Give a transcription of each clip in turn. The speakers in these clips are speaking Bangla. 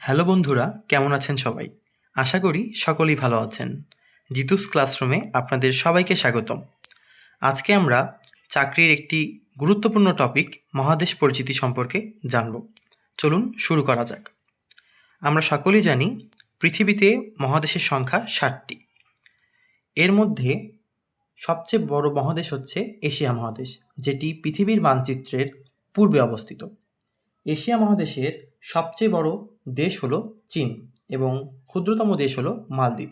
হ্যালো বন্ধুরা, কেমন আছেন সবাই? আশা করি সকলেই ভালো আছেন। জিতুস ক্লাসরুমে আপনাদের সবাইকে স্বাগতম। আজকে আমরা চাকরির একটি গুরুত্বপূর্ণ টপিক মহাদেশ পরিচিতি সম্পর্কে জানব। চলুন শুরু করা যাক। আমরা সকলেই জানি পৃথিবীতে মহাদেশের সংখ্যা ৭টি। এর মধ্যে সবচেয়ে বড় মহাদেশ হচ্ছে এশিয়া মহাদেশ, যেটি পৃথিবীর মানচিত্রের পূর্বে অবস্থিত। এশিয়া মহাদেশের সবচেয়ে বড় দেশ হলো চীন এবং ক্ষুদ্রতম দেশ হলো মালদ্বীপ।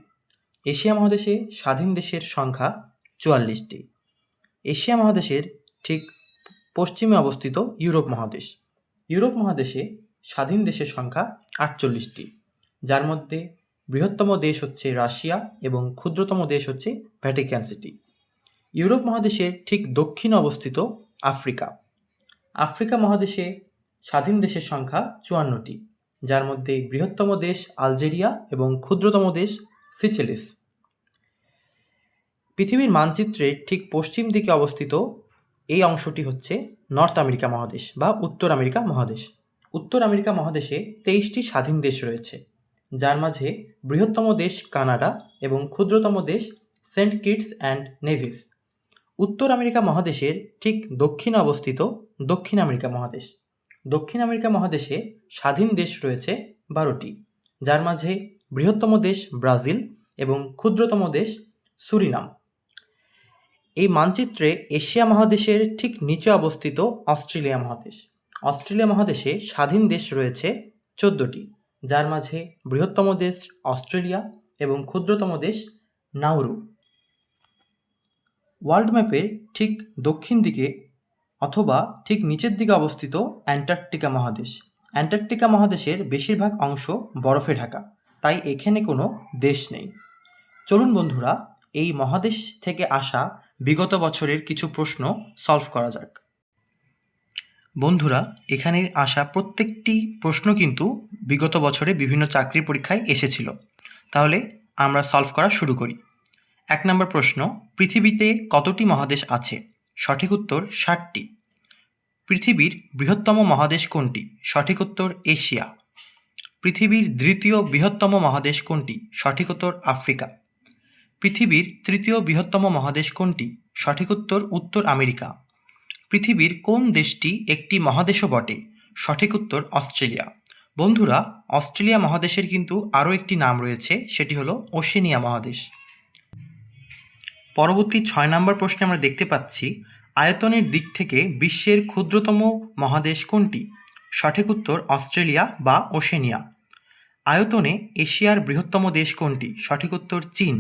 এশিয়া মহাদেশে স্বাধীন দেশের সংখ্যা ৪৪টি। এশিয়া মহাদেশের ঠিক পশ্চিমে অবস্থিত ইউরোপ মহাদেশ। ইউরোপ মহাদেশে স্বাধীন দেশের সংখ্যা ৪৮টি, যার মধ্যে বৃহত্তম দেশ হচ্ছে রাশিয়া এবং ক্ষুদ্রতম দেশ হচ্ছে ভ্যাটিকান সিটি। ইউরোপ মহাদেশের ঠিক দক্ষিণে অবস্থিত আফ্রিকা। আফ্রিকা মহাদেশে স্বাধীন দেশের সংখ্যা ৫৪টি, যার মধ্যে বৃহত্তম দেশ আলজেরিয়া এবং ক্ষুদ্রতম দেশ সিচেলিস। পৃথিবীর মানচিত্রের ঠিক পশ্চিম দিকে অবস্থিত এই অংশটি হচ্ছে নর্থ আমেরিকা মহাদেশ বা উত্তর আমেরিকা মহাদেশ। উত্তর আমেরিকা মহাদেশে ২৩টি স্বাধীন দেশ রয়েছে, যার মাঝে বৃহত্তম দেশ কানাডা এবং ক্ষুদ্রতম দেশ সেন্ট কিটস অ্যান্ড নেভিস। উত্তর আমেরিকা মহাদেশের ঠিক দক্ষিণে অবস্থিত দক্ষিণ আমেরিকা মহাদেশ। দক্ষিণ আমেরিকা মহাদেশে স্বাধীন দেশ রয়েছে ১২টি, যার মাঝে বৃহত্তম দেশ ব্রাজিল এবং ক্ষুদ্রতম দেশ সুরিনাম। এই মানচিত্রে এশিয়া মহাদেশের ঠিক নিচে অবস্থিত অস্ট্রেলিয়া মহাদেশ। অস্ট্রেলিয়া মহাদেশে স্বাধীন দেশ রয়েছে ১৪টি, যার মাঝে বৃহত্তম দেশ অস্ট্রেলিয়া এবং ক্ষুদ্রতম দেশ নাউরু। ওয়ার্ল্ড ম্যাপের ঠিক দক্ষিণ দিকে অথবা ঠিক নিচের দিকে অবস্থিত অ্যান্টার্কটিকা মহাদেশ। অ্যান্টার্কটিকা মহাদেশের বেশিরভাগ অংশ বরফে ঢাকা, তাই এখানে কোনো দেশ নেই। চলুন বন্ধুরা, এই মহাদেশ থেকে আসা বিগত বছরের কিছু প্রশ্ন সলভ করা যাক। বন্ধুরা, এখানে আসা প্রত্যেকটি প্রশ্ন কিন্তু বিগত বছরে বিভিন্ন চাকরির পরীক্ষায় এসেছিল। তাহলে আমরা সলভ করা শুরু করি। ১ নম্বর প্রশ্ন, পৃথিবীতে কতটি মহাদেশ আছে? সঠিক উত্তর ৬০টি। পৃথিবীর বৃহত্তম মহাদেশ কোনটি? সঠিক উত্তর এশিয়া। পৃথিবীর দ্বিতীয় বৃহত্তম মহাদেশ কোনটি? সঠিক উত্তর আফ্রিকা। পৃথিবীর তৃতীয় বৃহত্তম মহাদেশ কোনটি? সঠিক উত্তর উত্তর আমেরিকা। পৃথিবীর কোন দেশটি একটি মহাদেশও বটে? সঠিক উত্তর অস্ট্রেলিয়া। বন্ধুরা, অস্ট্রেলিয়া মহাদেশের কিন্তু আরও একটি নাম রয়েছে, সেটি হলো ওশেনিয়া মহাদেশ। পরবর্তী ৬ নম্বর প্রশ্নে আমরা দেখতে পাচ্ছি, আয়তনের দিক থেকে বিশ্বের ক্ষুদ্রতম মহাদেশ কোনটি? সঠিক উত্তর অস্ট্রেলিয়া বা ওশেনিয়া। আয়তনে এশিয়ার বৃহত্তম দেশ কোনটি? সঠিক উত্তর চীন।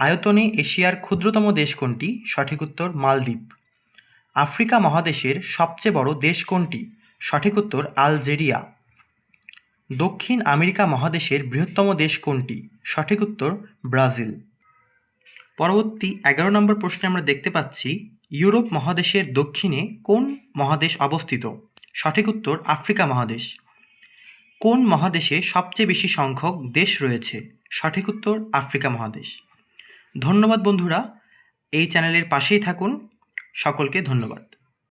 আয়তনে এশিয়ার ক্ষুদ্রতম দেশ কোনটি? সঠিক উত্তর মালদ্বীপ। আফ্রিকা মহাদেশের সবচেয়ে বড় দেশ কোনটি? সঠিক উত্তর আলজেরিয়া। দক্ষিণ আমেরিকা মহাদেশের বৃহত্তম দেশ কোনটি? সঠিক উত্তর ব্রাজিল। পরবর্তী ১১ নম্বর প্রশ্নে আমরা দেখতে পাচ্ছি, ইউরোপ মহাদেশের দক্ষিণে কোন মহাদেশ অবস্থিত? সঠিক উত্তর আফ্রিকা মহাদেশ। কোন মহাদেশে সবচেয়ে বেশি সংখ্যক দেশ রয়েছে? সঠিক উত্তর আফ্রিকা মহাদেশ। ধন্যবাদ বন্ধুরা, এই চ্যানেলের পাশেই থাকুন। সকলকে ধন্যবাদ।